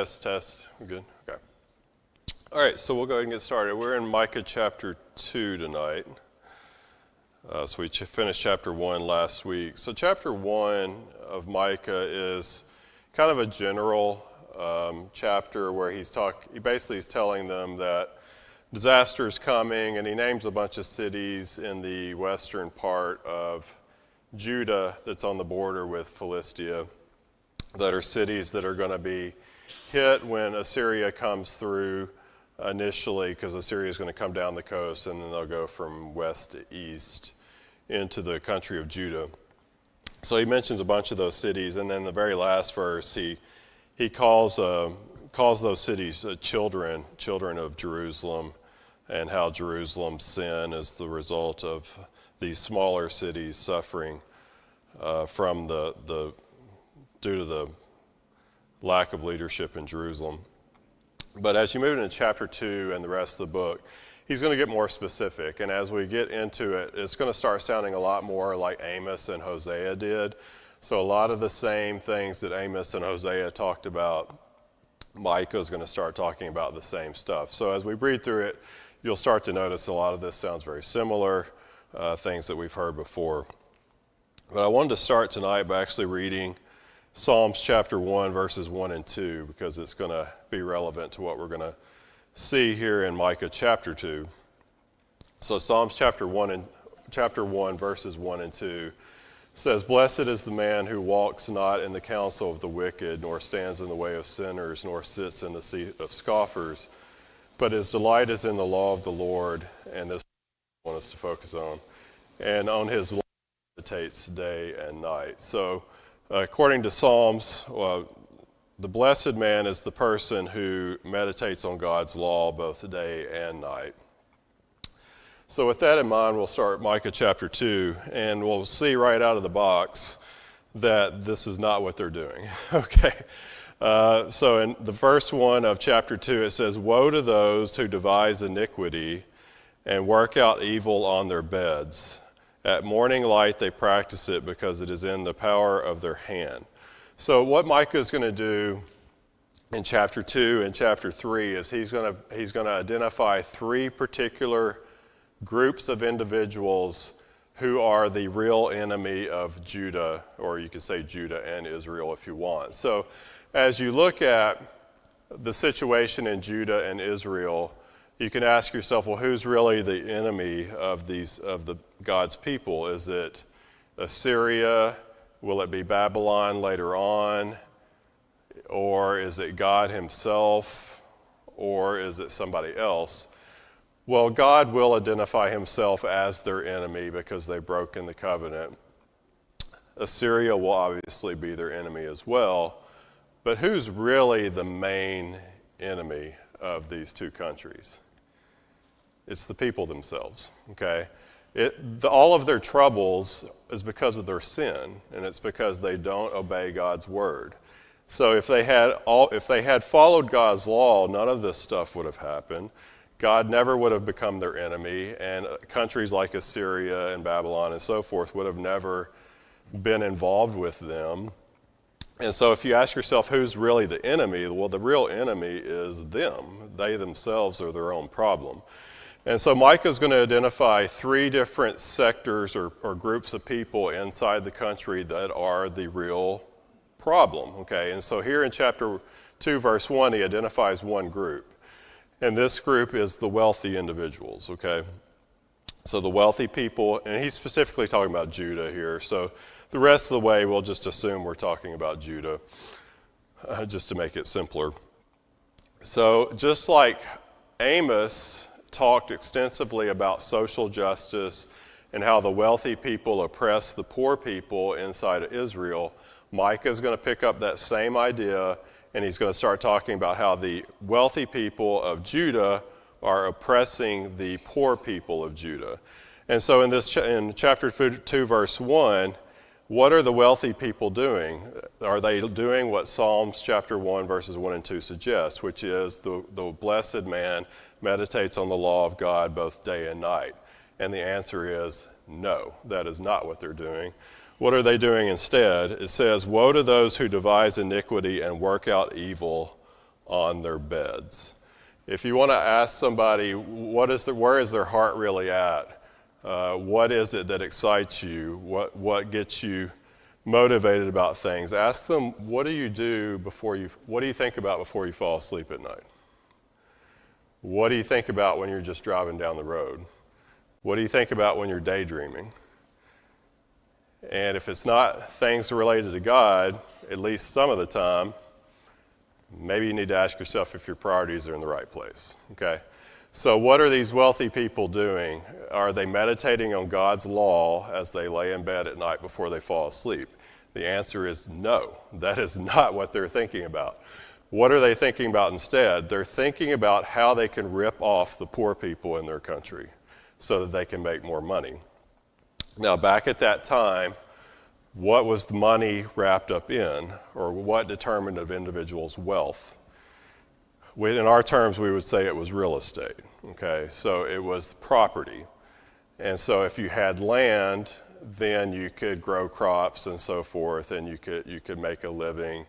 Test. We're good? Okay. All right, so we'll go ahead and get started. We're in Micah chapter 2 tonight. So we finished chapter 1 last week. So chapter 1 of Micah is kind of a general chapter where he basically is telling them that disaster is coming, and he names a bunch of cities in the western part of Judah that's on the border with Philistia that are cities that are going to be hit when Assyria comes through initially, because Assyria is going to come down the coast and then they'll go from west to east into the country of Judah. So he mentions a bunch of those cities, and then the very last verse he calls those cities children of Jerusalem, and how Jerusalem's sin is the result of these smaller cities suffering from due to the lack of leadership in Jerusalem. But as you move into chapter 2 and the rest of the book, he's going to get more specific. And as we get into it, it's going to start sounding a lot more like Amos and Hosea did. So a lot of the same things that Amos and Hosea talked about, Micah is going to start talking about the same stuff. So as we read through it, you'll start to notice a lot of this sounds very similar, things that we've heard before. But I wanted to start tonight by actually reading Psalms chapter 1, verses 1 and 2, because it's going to be relevant to what we're going to see here in Micah chapter 2. So Psalms chapter 1, verses 1 and 2 says, "Blessed is the man who walks not in the counsel of the wicked, nor stands in the way of sinners, nor sits in the seat of scoffers, but his delight is in the law of the Lord," and this is what I want us to focus on, "and on his law meditates day and night." So according to Psalms, the blessed man is the person who meditates on God's law both day and night. So with that in mind, we'll start Micah chapter 2, and we'll see right out of the box that this is not what they're doing. Okay. So in the verse 1 of chapter 2, it says, "Woe to those who devise iniquity and work out evil on their beds. At morning light they practice it, because it is in the power of their hand." So what Micah is going to do in chapter 2 and chapter 3 is he's going to identify three particular groups of individuals who are the real enemy of Judah, or you could say Judah and Israel if you want. So as you look at the situation in Judah and Israel, you can ask yourself, well, who's really the enemy of God's people? Is it Assyria? Will it be Babylon later on? Or is it God himself? Or is it somebody else? Well, God will identify himself as their enemy because they've broken the covenant. Assyria will obviously be their enemy as well. But who's really the main enemy of these two countries? It's the people themselves, okay? All of their troubles is because of their sin, and it's because they don't obey God's word. So if they had followed God's law, none of this stuff would have happened. God never would have become their enemy, and countries like Assyria and Babylon and so forth would have never been involved with them. And so if you ask yourself who's really the enemy, well, the real enemy is them. They themselves are their own problem. And so Micah is going to identify three different sectors or groups of people inside the country that are the real problem, okay? And so here in chapter 2, verse 1, he identifies one group. And this group is the wealthy individuals, okay? So the wealthy people, and he's specifically talking about Judah here. So the rest of the way, we'll just assume we're talking about Judah, just to make it simpler. So just like Amos talked extensively about social justice and how the wealthy people oppress the poor people inside of Israel, Micah is going to pick up that same idea, and he's going to start talking about how the wealthy people of Judah are oppressing the poor people of Judah. And so in chapter 2, verse 1, what are the wealthy people doing? Are they doing what Psalms chapter 1, verses 1 and 2 suggests, which is the blessed man meditates on the law of God both day and night? And the answer is no, that is not what they're doing. What are they doing instead? It says, "Woe to those who devise iniquity and work out evil on their beds. If you want to ask somebody, where is their heart really at? What is it that excites you? What gets you motivated about things? Ask them, what do you think about before you fall asleep at night? What do you think about when you're just driving down the road? What do you think about when you're daydreaming? And if it's not things related to God, at least some of the time, maybe you need to ask yourself if your priorities are in the right place, okay? So what are these wealthy people doing? Are they meditating on God's law as they lay in bed at night before they fall asleep? The answer is no. That is not what they're thinking about. What are they thinking about instead? They're thinking about how they can rip off the poor people in their country so that they can make more money. Now, back at that time, what was the money wrapped up in, or what determined an individual's wealth? In our terms, we would say it was real estate, okay? So it was property. And so if you had land, then you could grow crops and so forth, and you could make a living.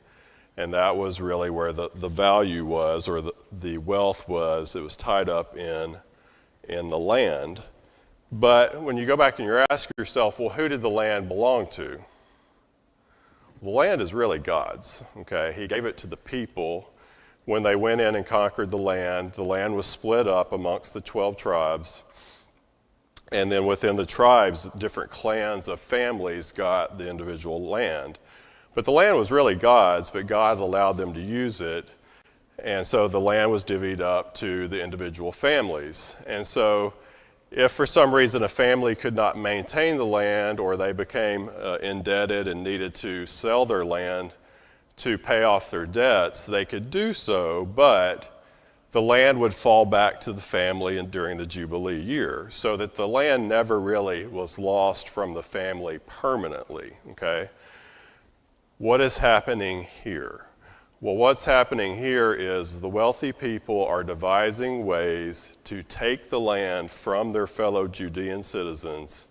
And that was really where the value was, or the wealth was. It was tied up in the land. But when you go back and you ask yourself, well, who did the land belong to? The land is really God's, okay? He gave it to the people. When they went in and conquered the land was split up amongst the 12 tribes. And then within the tribes, different clans of families got the individual land. But the land was really God's, but God allowed them to use it. And so the land was divvied up to the individual families. And so if for some reason a family could not maintain the land, or they became indebted and needed to sell their land to pay off their debts, they could do so, but the land would fall back to the family during the Jubilee year, so that the land never really was lost from the family permanently, okay? What is happening here? Well, what's happening here is the wealthy people are devising ways to take the land from their fellow Judean citizens,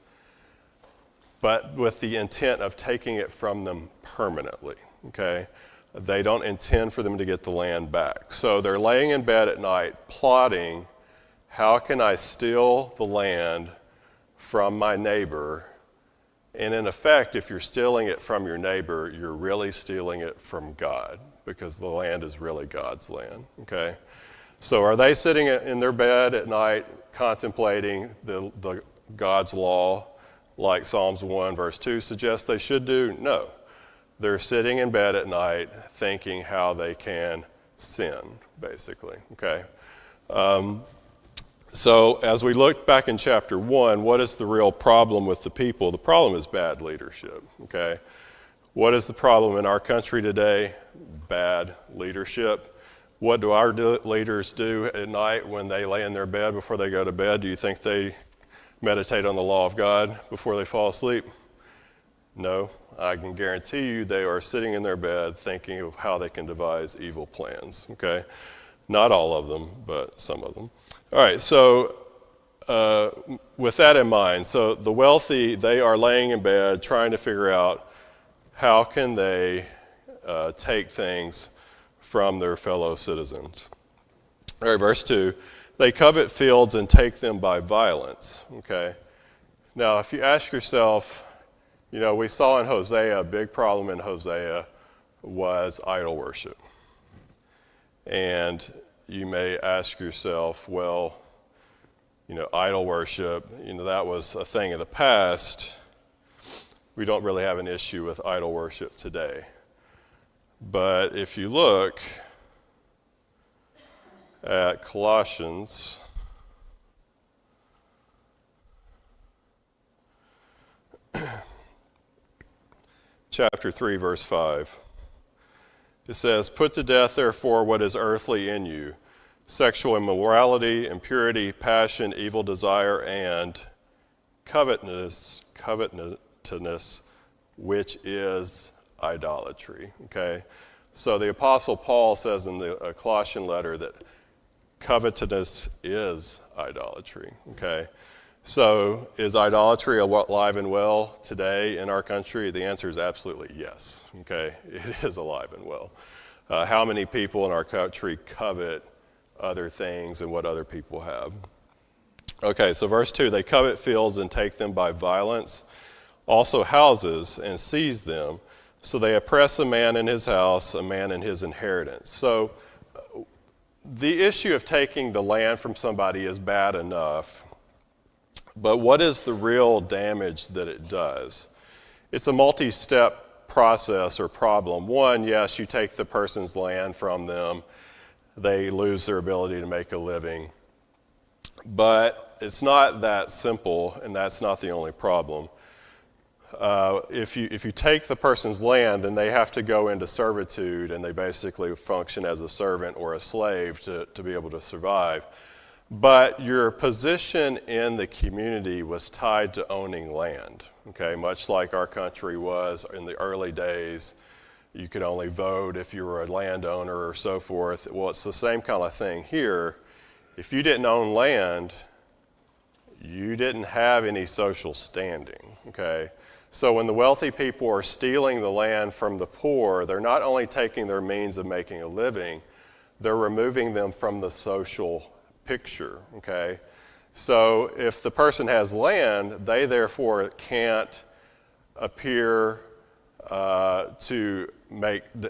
but with the intent of taking it from them permanently, okay? They don't intend for them to get the land back. So they're laying in bed at night plotting, how can I steal the land from my neighbor? And in effect, if you're stealing it from your neighbor, you're really stealing it from God, because the land is really God's land, okay? So are they sitting in their bed at night contemplating the God's law like Psalms 1 verse 2 suggests they should do? No. They're sitting in bed at night thinking how they can sin, basically, okay? So as we look back in chapter 1, what is the real problem with the people? The problem is bad leadership, okay? What is the problem in our country today? Bad leadership. What do our leaders do at night when they lay in their bed before they go to bed? Do you think they meditate on the law of God before they fall asleep? No. I can guarantee you they are sitting in their bed thinking of how they can devise evil plans, okay? Not all of them, but some of them. All right, so with that in mind, so the wealthy, they are laying in bed trying to figure out how can they take things from their fellow citizens. All right, verse 2, they covet fields and take them by violence, okay? Now, if you ask yourself, you know, we saw in Hosea, a big problem in Hosea was idol worship. And you may ask yourself, well, you know, idol worship, you know, that was a thing of the past. We don't really have an issue with idol worship today. But if you look at Colossians, chapter 3, verse 5, it says, "Put to death, therefore, what is earthly in you, sexual immorality, impurity, passion, evil desire, and covetousness, which is idolatry." Okay? So the Apostle Paul says in the Colossian letter that covetousness is idolatry. Okay? So is idolatry alive and well today in our country? The answer is absolutely yes. Okay? It is alive and well. How many people in our country covet other things and what other people have? Okay, so verse 2, they covet fields and take them by violence, also houses and seize them. So they oppress a man in his house, a man in his inheritance. So the issue of taking the land from somebody is bad enough, but what is the real damage that it does? It's a multi-step process or problem. One, yes, you take the person's land from them, they lose their ability to make a living. But it's not that simple, and that's not the only problem. If you take the person's land, then they have to go into servitude, and they basically function as a servant or a slave to be able to survive. But your position in the community was tied to owning land, okay? Much like our country was in the early days. You could only vote if you were a landowner or so forth. Well, it's the same kind of thing here. If you didn't own land, you didn't have any social standing, okay? So when the wealthy people are stealing the land from the poor, they're not only taking their means of making a living, they're removing them from the social picture, okay? So if the person has land, they therefore can't appear to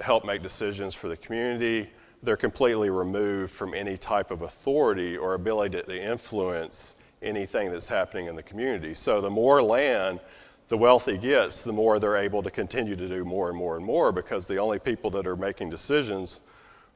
help make decisions for the community. They're completely removed from any type of authority or ability to influence anything that's happening in the community. So the more land the wealthy gets, the more they're able to continue to do more and more and more, because the only people that are making decisions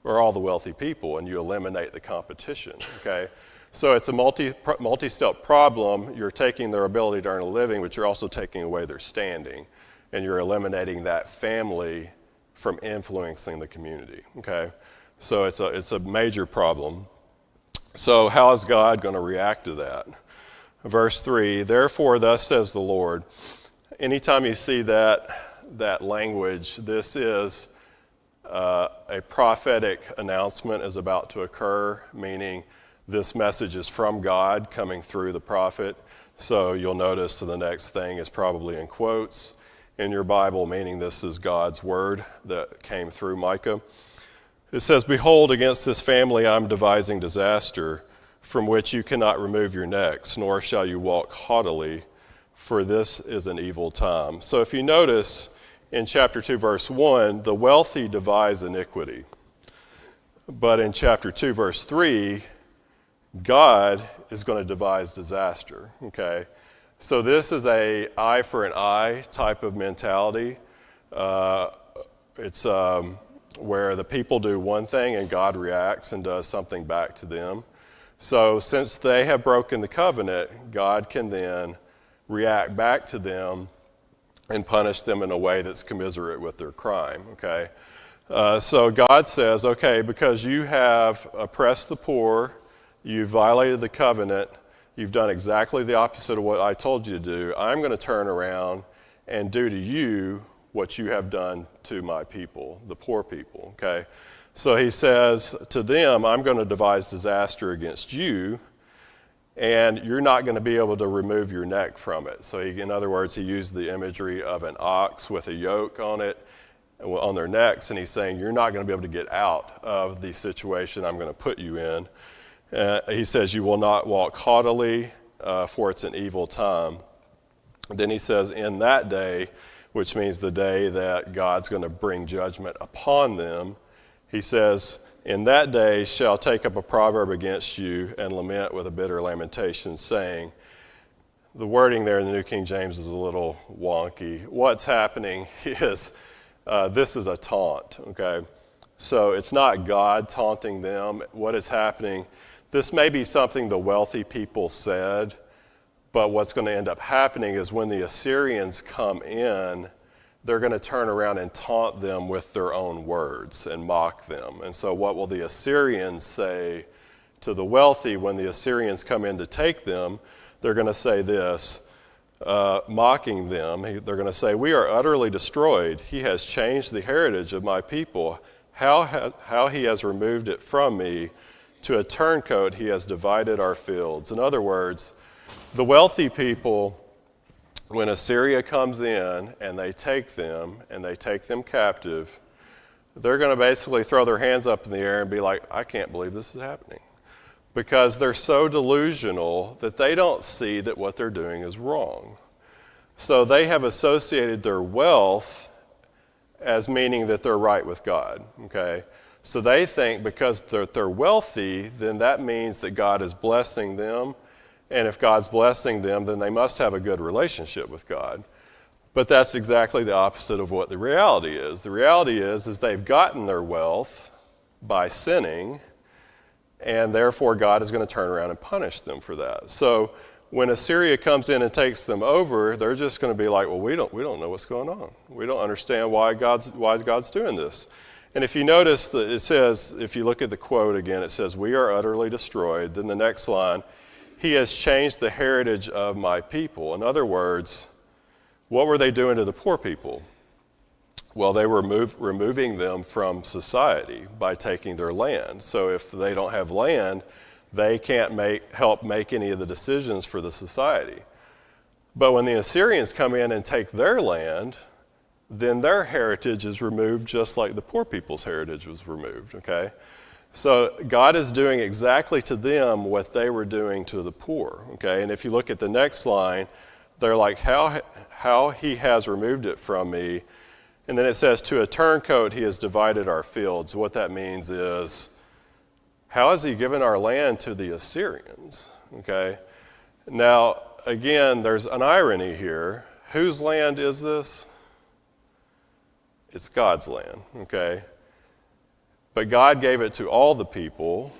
are all the wealthy people, and you eliminate the competition, okay? So it's a multi-step problem. You're taking their ability to earn a living, but you're also taking away their standing, and you're eliminating that family from influencing the community, okay? So it's a major problem. So how is God going to react to that? Verse 3, therefore thus says the Lord. Anytime you see that language, this is a prophetic announcement is about to occur, meaning this message is from God coming through the prophet. So you'll notice the next thing is probably in quotes in your Bible, meaning this is God's word that came through Micah. It says, behold, against this family I'm devising disaster, from which you cannot remove your necks, nor shall you walk haughtily, for this is an evil time. So if you notice in chapter 2, verse 1, the wealthy devise iniquity. But in chapter 2, verse 3, God is going to devise disaster, okay? So this is a eye for an eye type of mentality. It's where the people do one thing and God reacts and does something back to them. So since they have broken the covenant, God can then react back to them and punish them in a way that's commiserate with their crime, okay? So God says, okay, because you have oppressed the poor, you've violated the covenant, you've done exactly the opposite of what I told you to do, I'm going to turn around and do to you what you have done to my people, the poor people, okay? So he says to them, I'm going to devise disaster against you, and you're not going to be able to remove your neck from it. So in other words, he used the imagery of an ox with a yoke on it, on their necks, and he's saying, you're not going to be able to get out of the situation I'm going to put you in. He says, you will not walk haughtily, for it's an evil time. Then he says, in that day, which means the day that God's going to bring judgment upon them, he says, in that day shall take up a proverb against you and lament with a bitter lamentation, saying, the wording there in the New King James is a little wonky. What's happening is this is a taunt, okay? So it's not God taunting them. What is happening, this may be something the wealthy people said, but what's going to end up happening is when the Assyrians come in, they're going to turn around and taunt them with their own words and mock them. And so what will the Assyrians say to the wealthy when the Assyrians come in to take them? They're going to say this, mocking them. They're going to say, we are utterly destroyed. He has changed the heritage of my people. How he has removed it from me. To a turncoat he has divided our fields. In other words, the wealthy people, when Assyria comes in and they take them captive, they're going to basically throw their hands up in the air and be like, I can't believe this is happening. Because they're so delusional that they don't see that what they're doing is wrong. So they have associated their wealth as meaning that they're right with God, okay? So they think because they're wealthy, then that means that God is blessing them. And if God's blessing them, then they must have a good relationship with God. But that's exactly the opposite of what the reality is. The reality is they've gotten their wealth by sinning, and therefore God is going to turn around and punish them for that. So when Assyria comes in and takes them over, they're just going to be like, well, we don't know what's going on. We don't understand why God's doing this. And if you notice that it says, if you look at the quote again, it says, we are utterly destroyed. Then the next line, he has changed the heritage of my people. In other words, what were they doing to the poor people? Well, they were removing them from society by taking their land. So if they don't have land, they can't help make any of the decisions for the society. But when the Assyrians come in and take their land, then their heritage is removed just like the poor people's heritage was removed, okay? So God is doing exactly to them what they were doing to the poor, okay? And if you look at the next line, they're like, how he has removed it from me. And then it says, to a turncoat he has divided our fields. What that means is, how has he given our land to the Assyrians? Okay. Now, again, there's an irony here. Whose land is this? It's God's land, okay? But God gave it to all the people,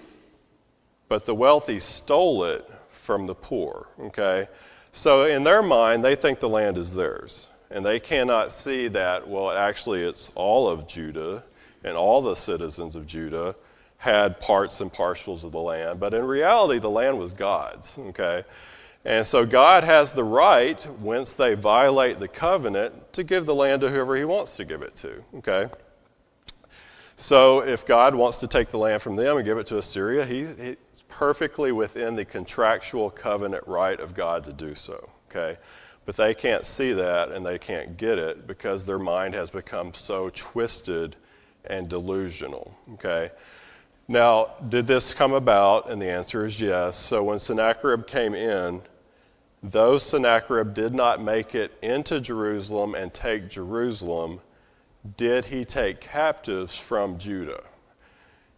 but the wealthy stole it from the poor, okay? So in their mind, they think the land is theirs. And they cannot see that, well, actually it's all of Judah, and all the citizens of Judah had parts and parcels of the land. But in reality, the land was God's, okay? And so God has the right, once they violate the covenant, to give the land to whoever he wants to give it to, okay? So if God wants to take the land from them and give it to Assyria, he's perfectly within the contractual covenant right of God to do so, okay? But they can't see that and they can't get it because their mind has become so twisted and delusional, okay? Now, did this come about? And the answer is yes. So when Sennacherib came in, though Sennacherib did not make it into Jerusalem and take Jerusalem, did he take captives from Judah?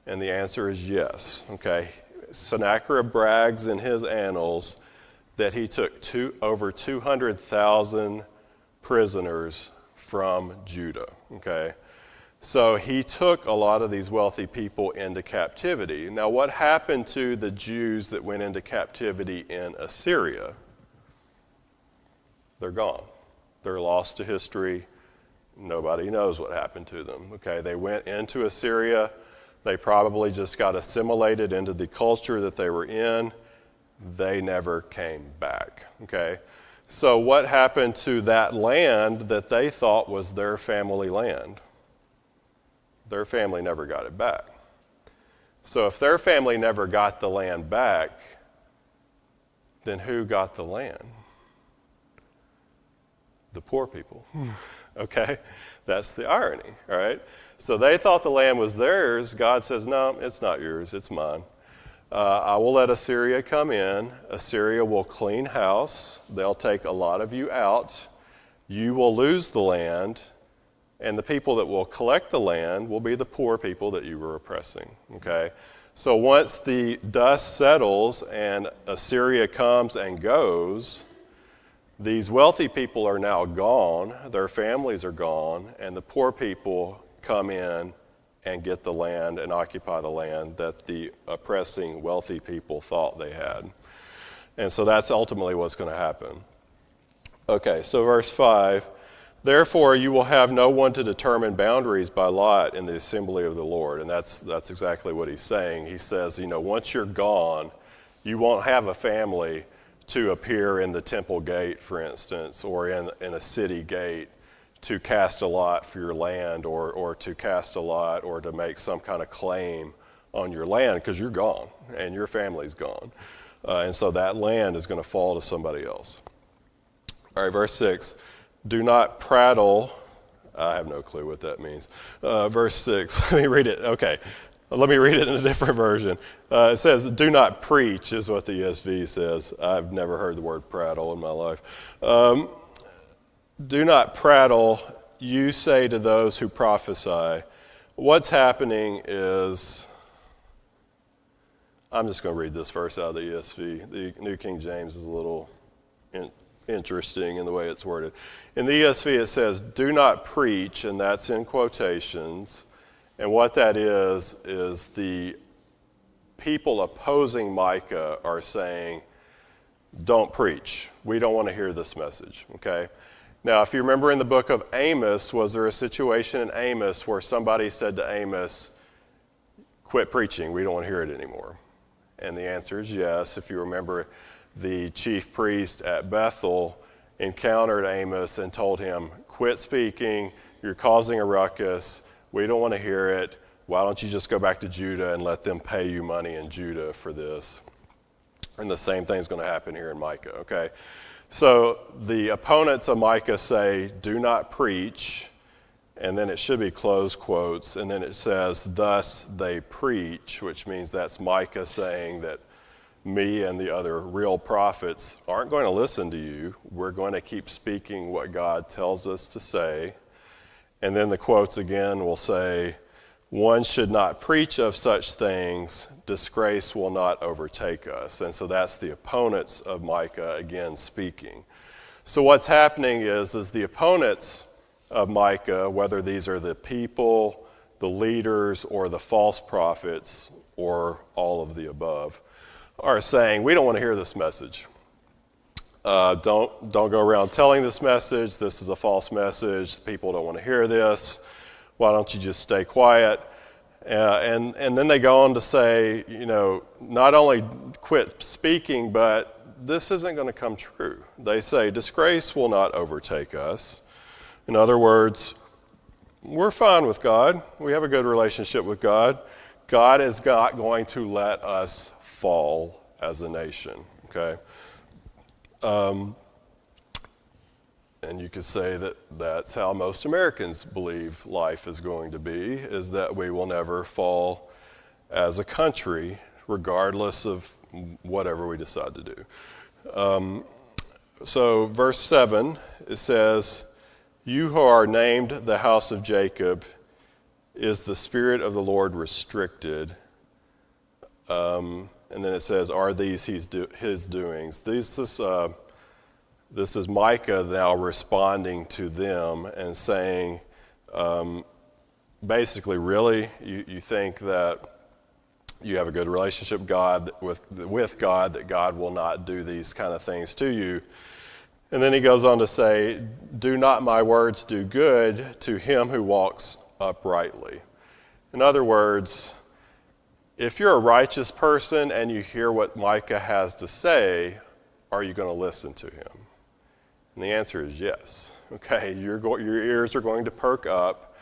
And the answer is yes, okay? Sennacherib brags in his annals that he took over 200,000 prisoners from Judah, okay? So he took a lot of these wealthy people into captivity. Now, what happened to the Jews that went into captivity in Assyria? They're gone. They're lost to history. Nobody knows what happened to them, okay? They went into Assyria. They probably just got assimilated into the culture that they were in. They never came back, okay? So what happened to that land that they thought was their family land? Their family never got it back. So if their family never got the land back, then who got the land? The poor people, okay? That's the irony, all right? So they thought the land was theirs. God says, no, it's not yours, it's mine. I will let Assyria come in. Assyria will clean house. They'll take a lot of you out. You will lose the land, and the people that will collect the land will be the poor people that you were oppressing, okay? So once the dust settles and Assyria comes and goes, these wealthy people are now gone, their families are gone, and the poor people come in and get the land and occupy the land that the oppressing wealthy people thought they had. And so that's ultimately what's going to happen. Okay, so verse 5, therefore you will have no one to determine boundaries by lot in the assembly of the Lord. And that's exactly what he's saying. He says, once you're gone, you won't have a family to appear in the temple gate, for instance, or in a city gate to cast a lot for your land or to cast a lot or to make some kind of claim on your land because you're gone and your family's gone. And so that land is going to fall to somebody else. All right, verse 6, do not prattle I have no clue what that means. Verse 6, let me read it. Okay, let me read it in a different version. It says, do not preach is what the ESV says. I've never heard the word prattle in my life. Do not prattle, you say to those who prophesy. What's happening is, I'm just going to read this verse out of the ESV. The New King James is a little interesting in the way it's worded. In the ESV it says, do not preach, and that's in quotations. And what that is the people opposing Micah are saying, don't preach. We don't want to hear this message, okay? Now, if you remember in the book of Amos, was there a situation in Amos where somebody said to Amos, quit preaching, we don't want to hear it anymore? And the answer is yes. If you remember, the chief priest at Bethel encountered Amos and told him, quit speaking, you're causing a ruckus, we don't want to hear it, why don't you just go back to Judah and let them pay you money in Judah for this? And the same thing's going to happen here in Micah, okay? So the opponents of Micah say, do not preach, and then it should be closed quotes, and then it says, thus they preach, which means that's Micah saying that me and the other real prophets aren't going to listen to you. We're going to keep speaking what God tells us to say. And then the quotes again will say, one should not preach of such things, disgrace will not overtake us. And so that's the opponents of Micah again speaking. So what's happening is the opponents of Micah, whether these are the people, the leaders, or the false prophets, or all of the above, are saying, we don't want to hear this message. Don't go around telling this message. This is a false message. People don't want to hear this. Why don't you just stay quiet? And then they go on to say, not only quit speaking, but this isn't going to come true. They say, disgrace will not overtake us. In other words, we're fine with God. We have a good relationship with God. God is not going to let us fall as a nation, okay? And you could say that that's how most Americans believe life is going to be, is that we will never fall as a country, regardless of whatever we decide to do. So verse 7, it says, you who are named the house of Jacob, is the Spirit of the Lord restricted? And then it says, are these his doings? This is Micah now responding to them and saying, basically, really, you think that you have a good relationship with God, that God will not do these kind of things to you. And then he goes on to say, do not my words do good to him who walks uprightly? In other words, if you're a righteous person and you hear what Micah has to say, are you going to listen to him? And the answer is yes. Okay, your ears are going to perk up,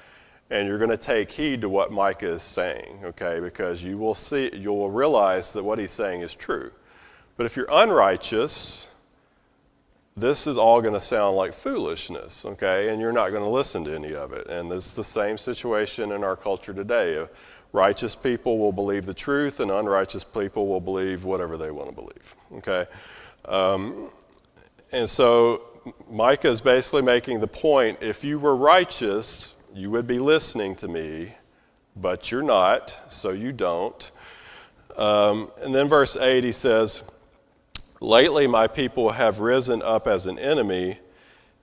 and you're going to take heed to what Micah is saying. Okay, because you will realize that what he's saying is true. But if you're unrighteous, this is all going to sound like foolishness. Okay, and you're not going to listen to any of it. And this is the same situation in our culture today. Righteous people will believe the truth, and unrighteous people will believe whatever they want to believe. Okay, and so Micah is basically making the point, if you were righteous, you would be listening to me, but you're not, so you don't. And then verse 8, he says, lately my people have risen up as an enemy.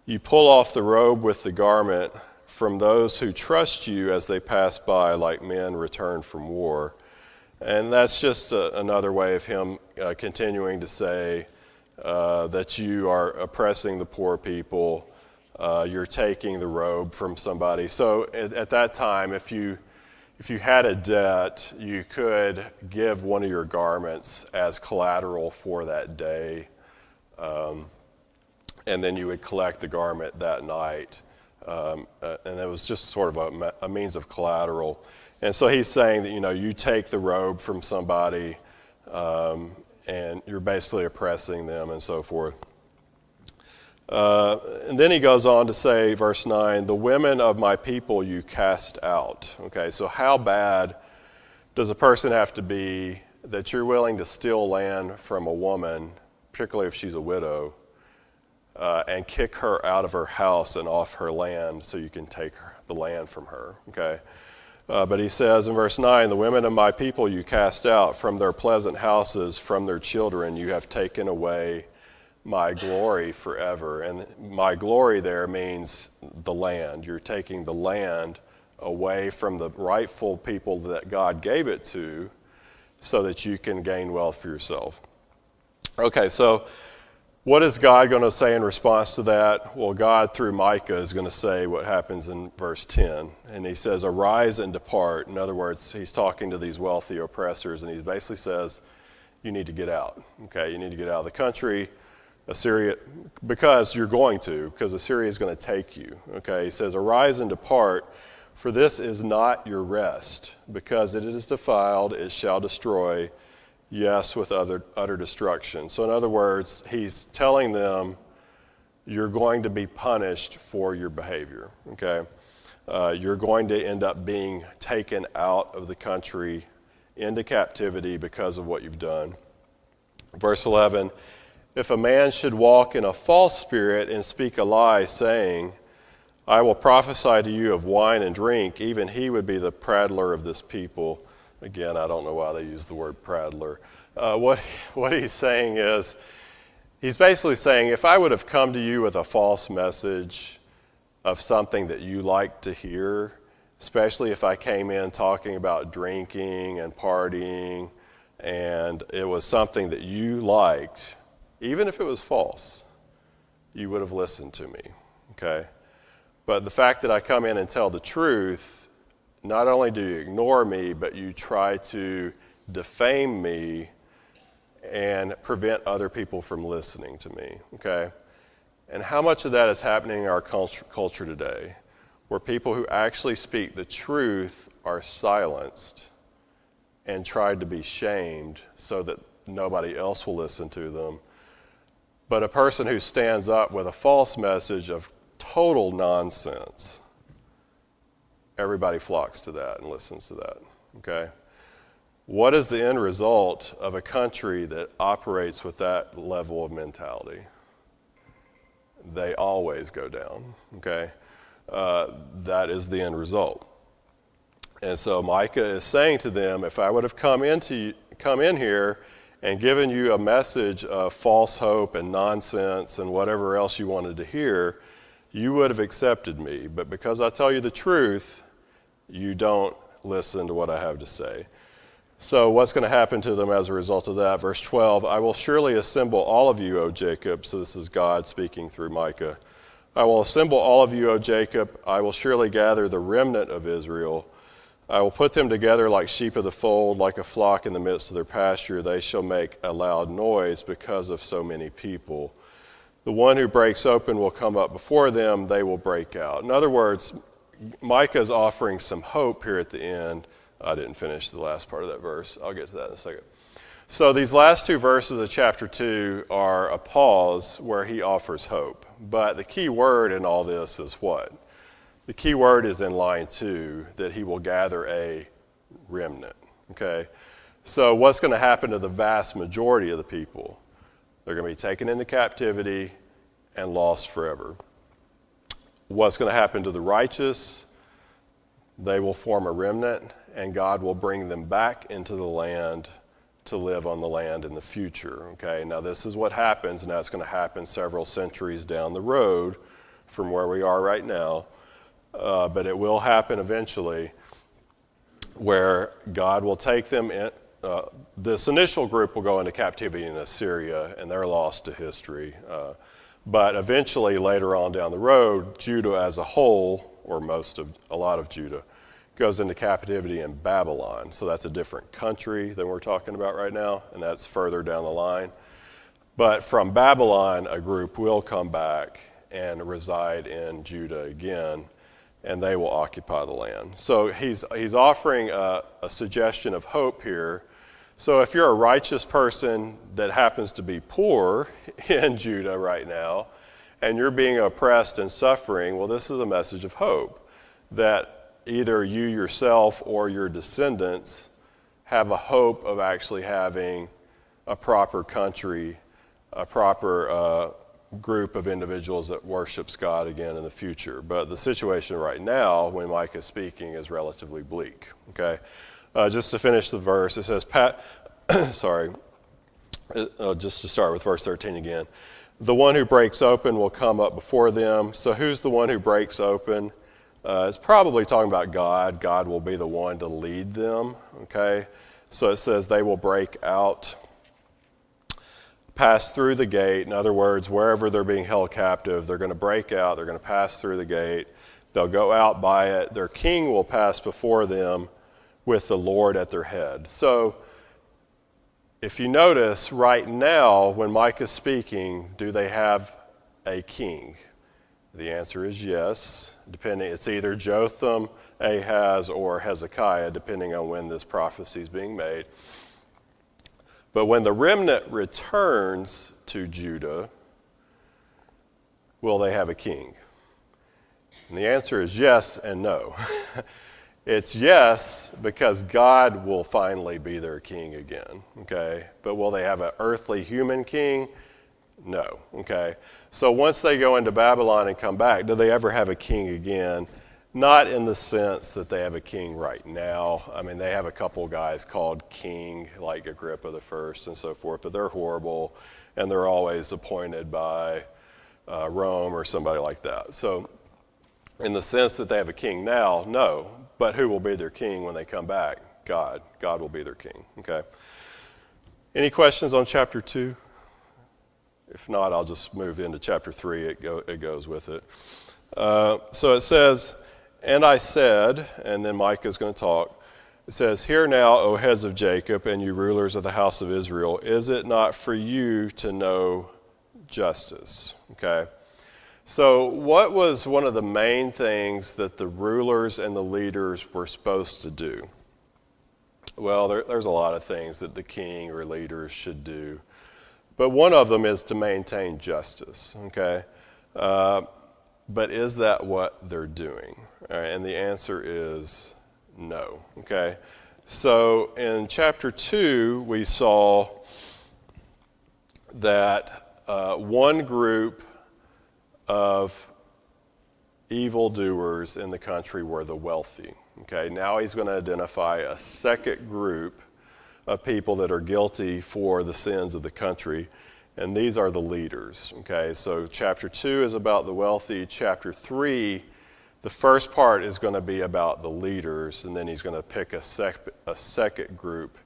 You pull off the robe with the garment from those who trust you as they pass by like men returned from war. And that's just another way of him continuing to say, that you are oppressing the poor people, you're taking the robe from somebody. So at that time, if you had a debt, you could give one of your garments as collateral for that day, and then you would collect the garment that night. And it was just sort of a means of collateral. And so he's saying that, you take the robe from somebody, and you're basically oppressing them and so forth. And then he goes on to say, verse 9, the women of my people you cast out. Okay, so how bad does a person have to be that you're willing to steal land from a woman, particularly if she's a widow, and kick her out of her house and off her land so you can take the land from her, okay? But he says in verse 9, the women of my people you cast out from their pleasant houses, from their children you have taken away my glory forever. And my glory there means the land. You're taking the land away from the rightful people that God gave it to so that you can gain wealth for yourself. Okay, so what is God going to say in response to that? Well, God, through Micah, is going to say what happens in verse 10. And he says, arise and depart. In other words, he's talking to these wealthy oppressors, and he basically says, you need to get out. Okay, you need to get out of the country. Assyria, because Assyria is going to take you. Okay, he says, arise and depart, for this is not your rest. Because it is defiled, it shall destroy. Yes, with utter destruction. So in other words, he's telling them you're going to be punished for your behavior, okay? You're going to end up being taken out of the country into captivity because of what you've done. Verse 11, if a man should walk in a false spirit and speak a lie, saying, I will prophesy to you of wine and drink, even he would be the prattler of this people. Again, I don't know why they use the word prattler. What he's saying is, he's basically saying, if I would have come to you with a false message of something that you like to hear, especially if I came in talking about drinking and partying, and it was something that you liked, even if it was false, you would have listened to me, okay? But the fact that I come in and tell the truth, not only do you ignore me, but you try to defame me and prevent other people from listening to me, okay? And how much of that is happening in our culture today, where people who actually speak the truth are silenced and tried to be shamed so that nobody else will listen to them. But a person who stands up with a false message of total nonsense, everybody flocks to that and listens to that, okay? What is the end result of a country that operates with that level of mentality? They always go down, okay? That is the end result. And so Micah is saying to them, if I would have come in here and given you a message of false hope and nonsense and whatever else you wanted to hear, you would have accepted me. But because I tell you the truth, you don't listen to what I have to say. So what's going to happen to them as a result of that? Verse 12, I will surely assemble all of you, O Jacob. So this is God speaking through Micah. I will assemble all of you, O Jacob. I will surely gather the remnant of Israel. I will put them together like sheep of the fold, like a flock in the midst of their pasture. They shall make a loud noise because of so many people. The one who breaks open will come up before them. They will break out. In other words, Micah is offering some hope here at the end. I didn't finish the last part of that verse. I'll get to that in a second. So these last two verses of chapter 2 are a pause where he offers hope. But the key word in all this is what? The key word is in line 2, that he will gather a remnant, okay? So what's going to happen to the vast majority of the people? They're going to be taken into captivity and lost forever. What's going to happen to the righteous? They will form a remnant, and God will bring them back into the land to live on the land in the future, okay? Now this is what happens, and that's going to happen several centuries down the road from where we are right now. But it will happen eventually where God will take them in. This initial group will go into captivity in Assyria, and they're lost to history. But eventually, later on down the road, Judah as a whole, or a lot of Judah, goes into captivity in Babylon. So that's a different country than we're talking about right now, and that's further down the line. But from Babylon, a group will come back and reside in Judah again, and they will occupy the land. So he's offering a suggestion of hope here. So if you're a righteous person that happens to be poor in Judah right now, and you're being oppressed and suffering, well, this is a message of hope, that either you yourself or your descendants have a hope of actually having a proper country, a proper group of individuals that worships God again in the future. But the situation right now, when Micah is speaking, is relatively bleak. Okay, just to finish the verse, it says, just to start with verse 13 again. The one who breaks open will come up before them. So who's the one who breaks open? It's probably talking about God. God will be the one to lead them. Okay, so it says they will break out, pass through the gate. In other words, wherever they're being held captive, they're going to break out, they're going to pass through the gate, they'll go out by it, their king will pass before them with the Lord at their head. So, if you notice, right now, when Micah's speaking, do they have a king? The answer is yes, depending, it's either Jotham, Ahaz, or Hezekiah, depending on when this prophecy is being made. But when the remnant returns to Judah, will they have a king? And the answer is yes and no. It's yes, because God will finally be their king again, okay? But will they have an earthly human king? No, okay? So once they go into Babylon and come back, do they ever have a king again? Not in the sense that they have a king right now. I mean, they have a couple guys called king, like Agrippa the First and so forth, but they're horrible, and they're always appointed by Rome or somebody like that. So in the sense that they have a king now, no. But who will be their king when they come back? God. God will be their king, okay? Any questions on chapter 2? If not, I'll just move into chapter 3. It goes with it. So it says, and I said, and then Micah's going to talk. It says, hear now, O heads of Jacob, and you rulers of the house of Israel, is it not for you to know justice? Okay. So what was one of the main things that the rulers and the leaders were supposed to do? Well, there's a lot of things that the king or leaders should do. But one of them is to maintain justice, okay? But is that what they're doing? All right, and the answer is no, okay? So in chapter 2, we saw that one group of evildoers in the country were the wealthy. Okay, now he's going to identify a second group of people that are guilty for the sins of the country, and these are the leaders. Okay, so chapter 2 is about the wealthy. Chapter 3, the first part is going to be about the leaders, and then he's going to pick a second group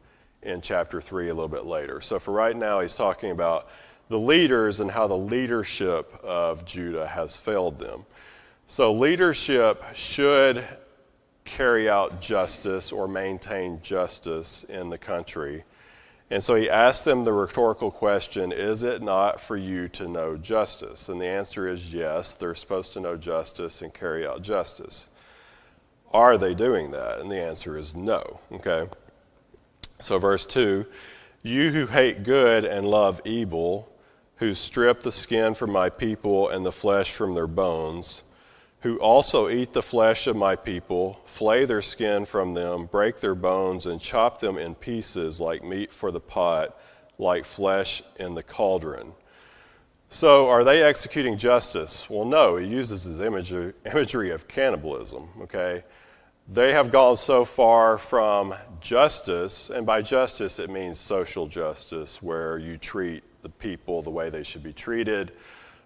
in chapter 3 a little bit later. So for right now, he's talking about the leaders and how the leadership of Judah has failed them. So leadership should carry out justice or maintain justice in the country. And so he asked them the rhetorical question, is it not for you to know justice? And the answer is yes, they're supposed to know justice and carry out justice. Are they doing that? And the answer is no, okay? So verse 2, you who hate good and love evil, who strip the skin from my people and the flesh from their bones, who also eat the flesh of my people, flay their skin from them, break their bones, and chop them in pieces like meat for the pot, like flesh in the cauldron. So are they executing justice? Well, no, he uses his imagery of cannibalism, okay? They have gone so far from justice, and by justice it means social justice, where you treat the people the way they should be treated,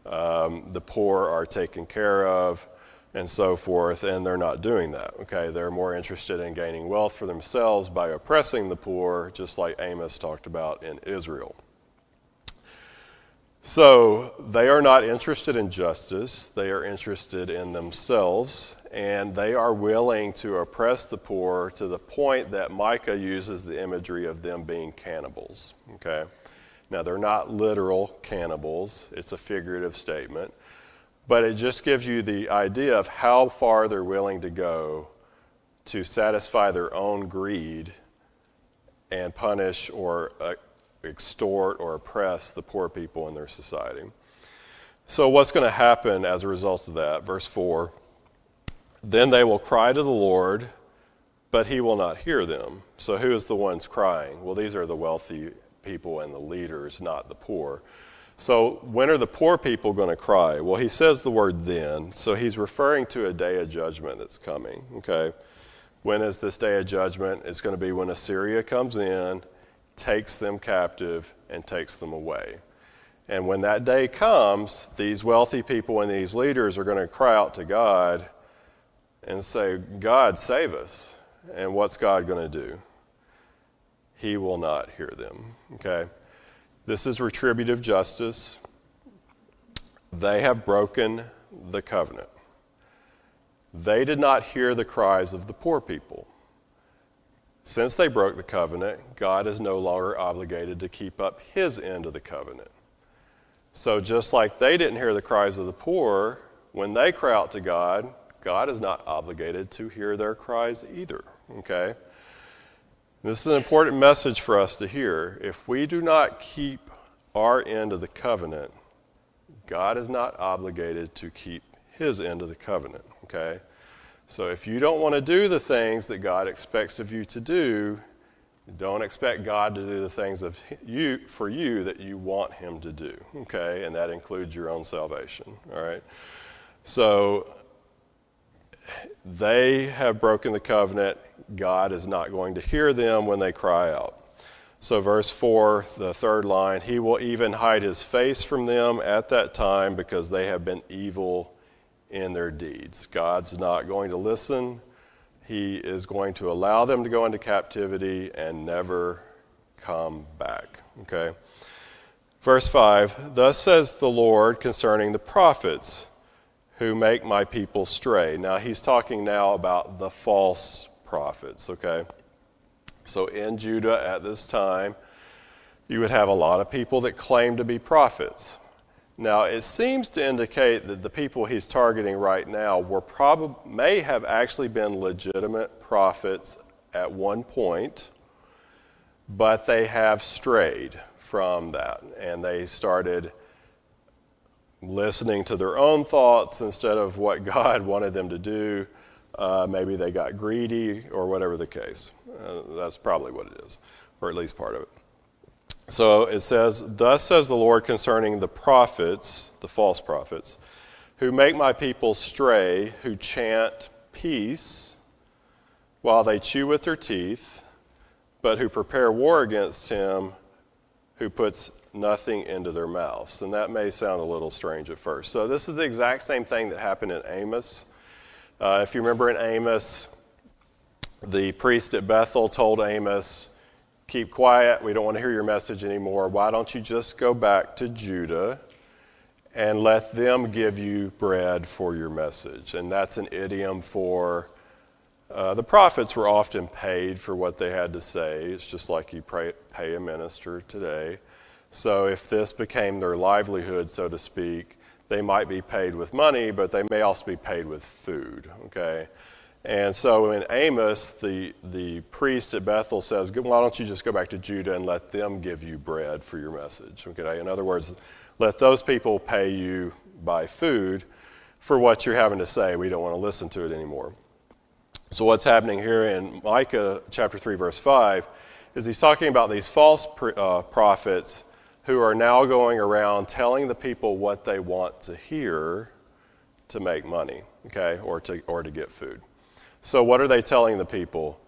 the poor are taken care of, and so forth, and they're not doing that, okay? They're more interested in gaining wealth for themselves by oppressing the poor, just like Amos talked about in Israel. So they are not interested in justice, they are interested in themselves, and they are willing to oppress the poor to the point that Micah uses the imagery of them being cannibals, okay? Now, they're not literal cannibals, it's a figurative statement, but it just gives you the idea of how far they're willing to go to satisfy their own greed and punish or extort or oppress the poor people in their society. So what's going to happen as a result of that? Verse 4, then they will cry to the Lord, but he will not hear them. So who is the ones crying? Well, these are the wealthy people and the leaders, not the poor. So when are the poor people going to cry? Well, he says the word then, so he's referring to a day of judgment that's coming, okay? When is this day of judgment? It's going to be when Assyria comes in, takes them captive, and takes them away. And when that day comes, these wealthy people and these leaders are going to cry out to God and say, God, save us. And what's God going to do? He will not hear them, okay? This is retributive justice. They have broken the covenant. They did not hear the cries of the poor people. Since they broke the covenant, God is no longer obligated to keep up his end of the covenant. So just like they didn't hear the cries of the poor, when they cry out to God, God is not obligated to hear their cries either, okay? This is an important message for us to hear. If we do not keep our end of the covenant, God is not obligated to keep his end of the covenant, okay? So if you don't want to do the things that God expects of you to do, don't expect God to do the things for you that you want him to do, okay? And that includes your own salvation, all right? So they have broken the covenant. God is not going to hear them when they cry out. So verse 4, the third line, he will even hide his face from them at that time because they have been evil in their deeds. God's not going to listen. He is going to allow them to go into captivity and never come back. Okay. Verse 5, thus says the Lord concerning the prophets who make my people stray. Now he's talking now about the false prophets, okay? So in Judah at this time, you would have a lot of people that claim to be prophets. Now it seems to indicate that the people he's targeting right now may have actually been legitimate prophets at one point, but they have strayed from that, and they started listening to their own thoughts instead of what God wanted them to do. Maybe they got greedy or whatever the case. That's probably what it is, or at least part of it. So it says, thus says the Lord concerning the prophets, the false prophets, who make my people stray, who chant peace while they chew with their teeth, but who prepare war against him who puts nothing into their mouths. And that may sound a little strange at first. So this is the exact same thing that happened in Amos. If you remember in Amos, the priest at Bethel told Amos, keep quiet, we don't want to hear your message anymore. Why don't you just go back to Judah and let them give you bread for your message? And that's an idiom for the prophets were often paid for what they had to say. It's just like you pay a minister today. So if this became their livelihood, so to speak, they might be paid with money, but they may also be paid with food, okay? And so in Amos, the priest at Bethel says, why don't you just go back to Judah and let them give you bread for your message, okay? In other words, let those people pay you by food for what you're having to say. We don't want to listen to it anymore. So what's happening here in Micah chapter 3, verse 5, is he's talking about these false prophets who are now going around telling the people what they want to hear to make money, okay, or to get food. So what are they telling the people?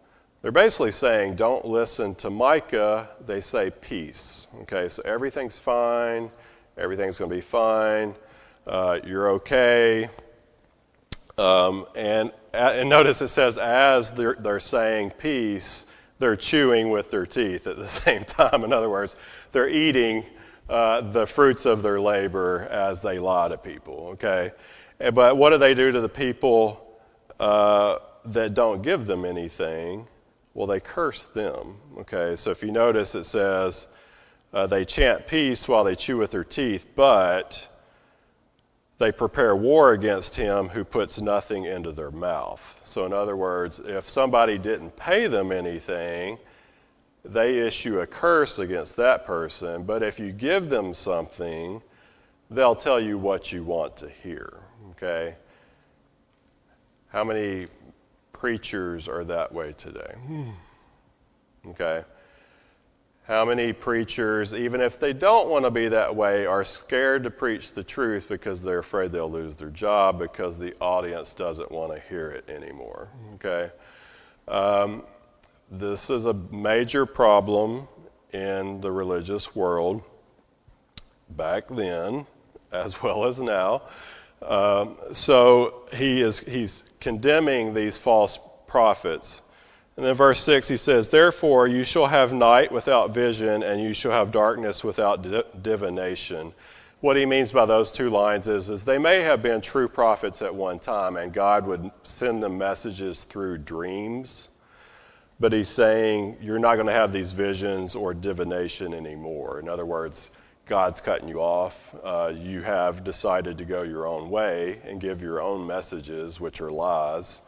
They're basically saying, don't listen to Micah. They say peace, okay? So everything's fine. Everything's going to be fine. You're okay. And notice it says as they're saying peace, they're chewing with their teeth at the same time. In other words, they're eating the fruits of their labor as they lie to people, okay? But what do they do to the people that don't give them anything? Well, they curse them, okay? So if you notice, it says they chant peace while they chew with their teeth, but they prepare war against him who puts nothing into their mouth. So in other words, if somebody didn't pay them anything, they issue a curse against that person. But if you give them something, they'll tell you what you want to hear, okay? How many preachers are that way today? Okay. How many preachers, even if they don't want to be that way, are scared to preach the truth because they're afraid they'll lose their job because the audience doesn't want to hear it anymore, okay? This is a major problem in the religious world back then as well as now. So he's condemning these false prophets. And then verse 6, he says, "Therefore you shall have night without vision, and you shall have darkness without divination." What he means by those two lines is they may have been true prophets at one time, and God would send them messages through dreams. But he's saying you're not going to have these visions or divination anymore. In other words, God's cutting you off. You have decided to go your own way and give your own messages, which are lies.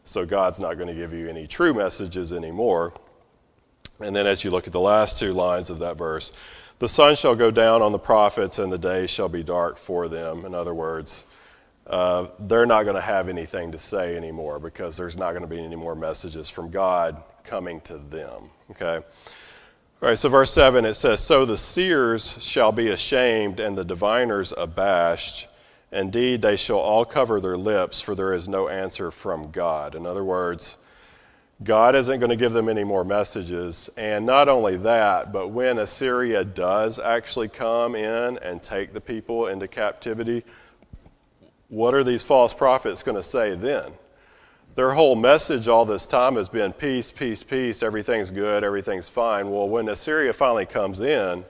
So God's not going to give you any true messages anymore. And then as you look at the last two lines of that verse, the sun shall go down on the prophets and the day shall be dark for them. In other words, they're not going to have anything to say anymore because there's not going to be any more messages from God coming to them. Okay. All right, so verse 7, it says, "So the seers shall be ashamed and the diviners abashed. Indeed, they shall all cover their lips, for there is no answer from God." In other words, God isn't going to give them any more messages. And not only that, but when Assyria does actually come in and take the people into captivity, what are these false prophets going to say then? Their whole message all this time has been peace, peace, peace, everything's good, everything's fine. Well, when Assyria finally comes in,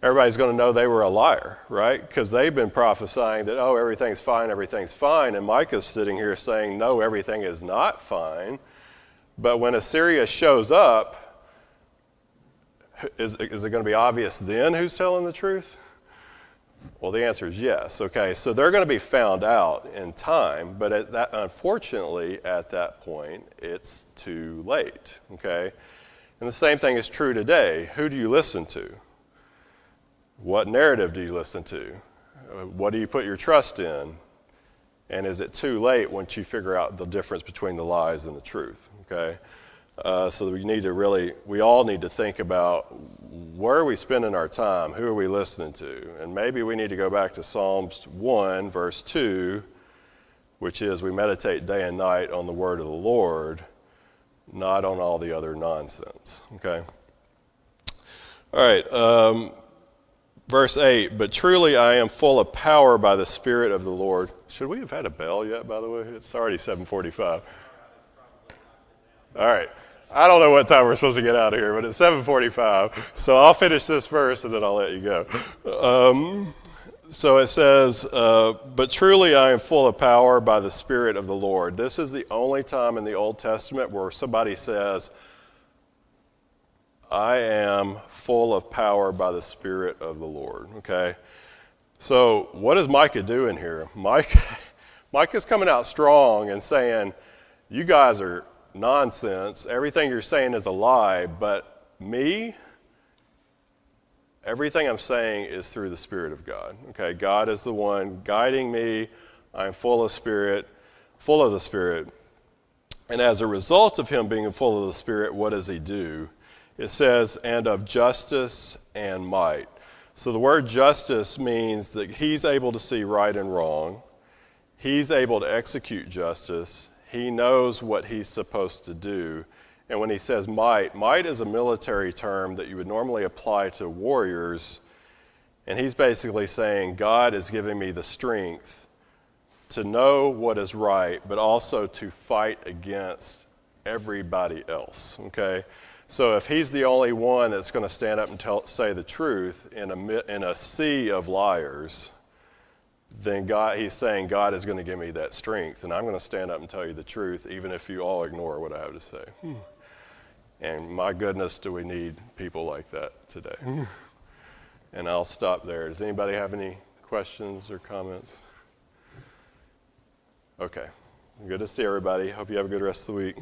everybody's going to know they were a liar, right? Because they've been prophesying that, oh, everything's fine, everything's fine. And Micah's sitting here saying, no, everything is not fine. But when Assyria shows up, is it going to be obvious then who's telling the truth? Well, the answer is yes. Okay, so they're going to be found out in time, but unfortunately, at that point, it's too late. Okay, and the same thing is true today. Who do you listen to? What narrative do you listen to? What do you put your trust in? And is it too late once you figure out the difference between the lies and the truth? Okay, so we all need to think about where are we spending our time? Who are we listening to? And maybe we need to go back to Psalms 1, verse 2, which is we meditate day and night on the word of the Lord, not on all the other nonsense. Okay? All right, verse 8, "But truly I am full of power by the Spirit of the Lord." Should we have had a bell yet, by the way? It's already 7:45. All right. I don't know what time we're supposed to get out of here, but it's 7:45. So I'll finish this verse and then I'll let you go. So it says, "But truly I am full of power by the Spirit of the Lord." This is the only time in the Old Testament where somebody says, I am full of power by the Spirit of the Lord. Okay? So what is Micah doing here? Micah's coming out strong and saying, you guys are nonsense. Everything you're saying is a lie, but me, everything I'm saying is through the Spirit of God. Okay, God is the one guiding me. I'm full of the Spirit. And as a result of him being full of the Spirit, what does he do? It says, "and of justice and might." So the word justice means that he's able to see right and wrong. He's able to execute justice. He knows what he's supposed to do. And when he says might is a military term that you would normally apply to warriors. And he's basically saying, God is giving me the strength to know what is right, but also to fight against everybody else. Okay? So if he's the only one that's going to stand up and say the truth in a sea of liars, then he's saying God is going to give me that strength, and I'm going to stand up and tell you the truth, even if you all ignore what I have to say. And my goodness, do we need people like that today. And I'll stop there. Does anybody have any questions or comments? Okay. Good to see everybody. Hope you have a good rest of the week.